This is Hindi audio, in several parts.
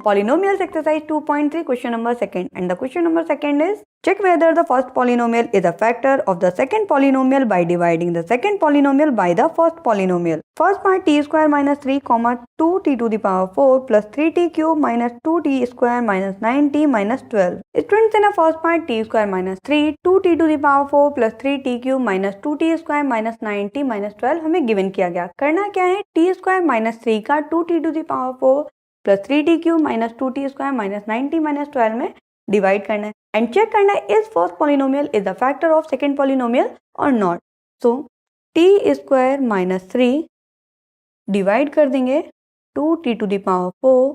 Polynomials exercise 2.3 question number second, and the question number second is check whether the first polynomial is a factor of the second polynomial by dividing the second polynomial by the first polynomial. First part t square minus 3 comma 2t to the power 4 plus 3t cube minus 2t square minus 9t minus 12. Students, in a first part t square minus 3 2t to the power 4 plus 3t cube minus 2t square minus 9t minus 12 हमें गिवन किया गया. करना क्या है, t स्क्वायर माइनस 3 का 2t to the power 4 plus 3t cube minus 2t square minus 9t minus 12 में डिवाइड करना है एंड चेक करना है is first polynomial is the factor of second polynomial or not. So t square minus 3 divide कर देंगे 2t to the power 4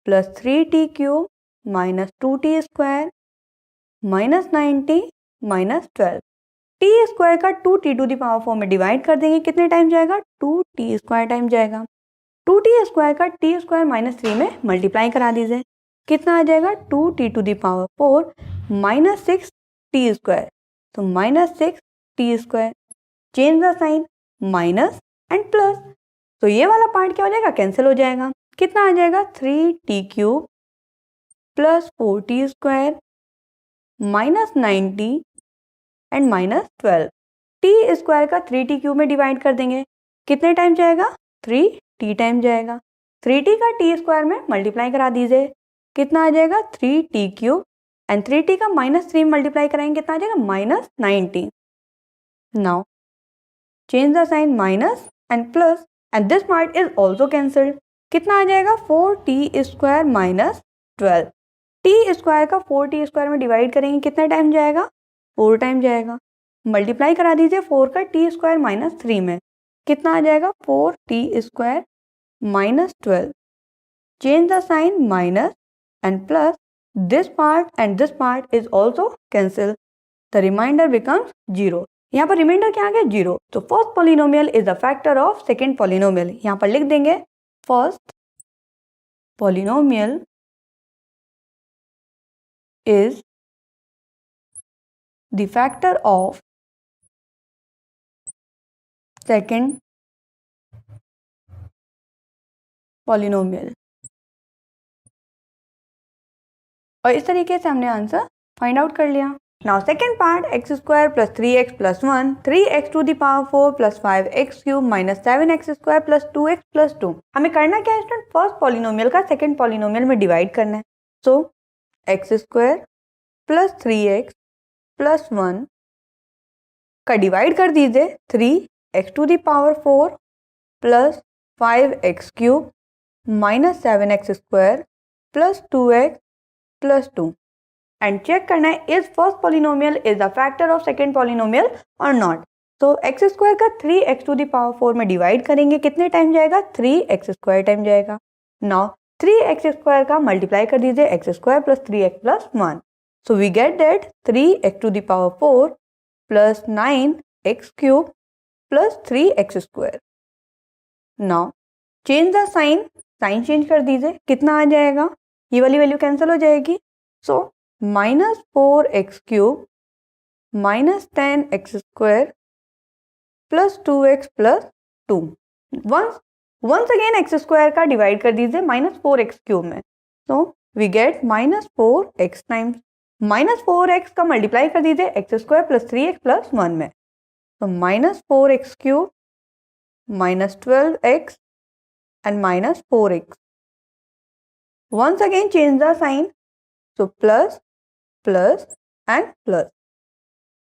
plus 3t cube minus 2t square minus 9t minus 12. t square का 2t टू द पावर 4 में डिवाइड कर देंगे, कितने टाइम जाएगा, 2t स्क्वायर टाइम जाएगा. 2t स्क्वायर का t स्क्वायर माइनस 3 में मल्टीप्लाई करा दीजिए, कितना आ जाएगा, 2t to the power 4 minus 6t square. तो minus 6t square, change the sign minus and plus. तो ये वाला पार्ट क्या हो जाएगा, कैंसिल हो जाएगा. कितना आ जाएगा, 3t cube plus 4t square minus 9t and minus 12. t square का 3t क्यूब में डिवाइड कर देंगे, कितने टाइम जाएगा, 3t टाइम जाएगा. 3t का t स्क्वायर में मल्टीप्लाई करा दीजिए, कितना आ जाएगा, 3t क्यूब एंड 3t का माइनस 3 मल्टीप्लाई कराएंगे, कितना आ जाएगा, minus 9t. Now change the sign minus and plus and this part is also cancelled. कितना आ जाएगा, 4t square minus 12. t square का 4t स्क्वायर में डिवाइड करेंगे, कितने टाइम जाएगा, 4 टाइम जाएगा. मल्टीप्लाई करा दीजिए 4 का t स्क्वायर माइनस 3 में, कितना आ जाएगा, 4t square minus 12. Change the sign minus and plus, this part and this part is also cancel. द रिमाइंडर बिकम्स 0. यहाँ पर रिमाइंडर क्या आ गया, 0. तो first polynomial is the factor of second polynomial. यहाँ पर लिख देंगे first polynomial is the factor of second polynomial. और इस तरीके से हमने आंसर फाइंड आउट कर लिया. Now second part, X square plus 3x plus 1 3x to the power 4 plus 5x cube minus 7x square plus 2x plus 2. हमें करना क्या है स्टूडेंट, फर्स्ट पॉलिनोमियल का सेकेंड पॉलिनोमियल में डिवाइड करना है. So X square plus 3x plus 1 का डिवाइड कर दीजिए 3x to the power 4 plus 5x cube minus 7x square plus 2x plus 2 and check करना है is first polynomial is the factor of second polynomial or not. तो एक्स स्क्वायर का 3x टू द पावर 4 में डिवाइड करेंगे, कितने टाइम जाएगा, 3x स्क्वायर टाइम जाएगा. नाउ 3x स्क्वायर का मल्टीप्लाई कर दीजिए x square plus 3x plus 1. So we get that 3x to the power 4 plus 9x cube plus 3x square. Now change the sign, sign change कर दीजिए, कितना आ जाएगा, ये वाली वैल्यू कैंसिल हो जाएगी. So minus 4x cube minus 10x square plus 2x plus 2. Once again x square का डिवाइड कर दीजिए माइनस 4x क्यूब में. So we get minus 4x times minus 4x का मल्टीप्लाई कर दीजिए x square plus 3x plus 1 में. तो minus 4x cube minus 12x and minus 4x. Once again change the sign. So plus, plus and plus.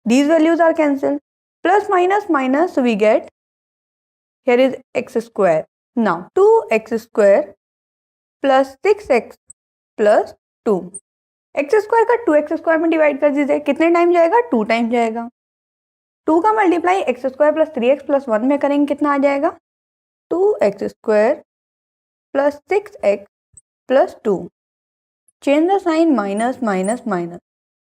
These values are cancelled. Plus minus minus, so we get, here is x square. Now 2x square plus 6x plus 2. x square का 2x square में डिवाइड कर दीजिए, कितने टाइम जाएगा, 2 टाइम जाएगा. 2 का multiply x square plus 3x plus 1 में करेंगे, कितना आ जाएगा, 2x square plus 6x plus 2. Change the sign minus minus minus.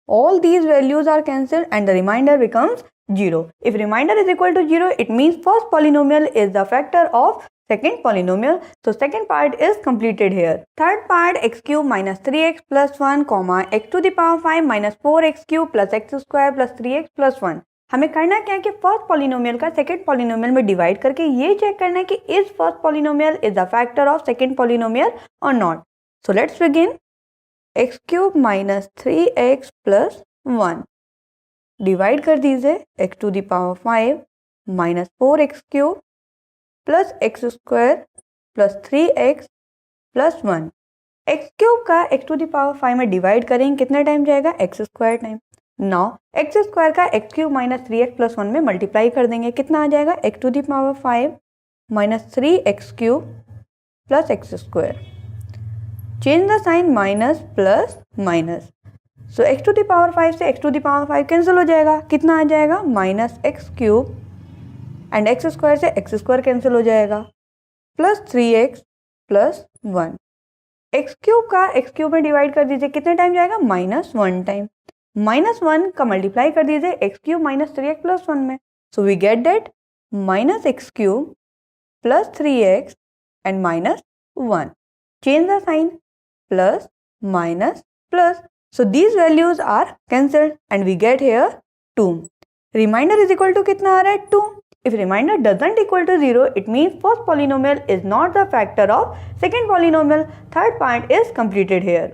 All these values are cancelled and the remainder becomes 0. If remainder is equal to 0, it means first polynomial is the factor of second polynomial. So second part is completed here. Third part, x cube minus 3x plus 1 comma x to the power 5 minus 4x cube plus x square plus 3x plus 1. हमें करना क्या है कि फर्स्ट पॉलिनोमियल का सेकंड पॉलिनोमियल में डिवाइड करके ये चेक करना है कि is first polynomial is the factor of second polynomial or not. So let's begin. x cube minus 3x plus 1. Divide कर दीजिए x to the power 5 minus 4x cube plus x square plus 3x plus 1. x cube का x to the power 5 में डिवाइड करेंगे कितना टाइम जाएगा? x square time. Now x square का x cube minus 3x plus 1 में मल्टीप्लाई कर देंगे कितना आ जाएगा? x to the power 5 minus 3x cube plus x square. Change the sign minus plus minus. So x to the power 5 से x to the power 5 cancel हो जाएगा. कितना आ जाएगा? Minus x cube and x square से एक्स स्क्वायर कैंसिल हो जाएगा plus 3x plus 1. X cube का एक्स क्यूब में डिवाइड कर दीजिए कितने टाइम जाएगा? Minus 1 time. माइनस 1 का मल्टीप्लाई कर दीजिए x cube minus 3x plus 1 में. So we get that minus x cube plus 3x and minus 1. Change the sign plus minus plus. So these values are cancelled and we get here 2. Remainder is equal to कितना आ रहा है? 2. If remainder doesn't equal to 0, it means first polynomial is not the factor of second polynomial. Third part is completed here.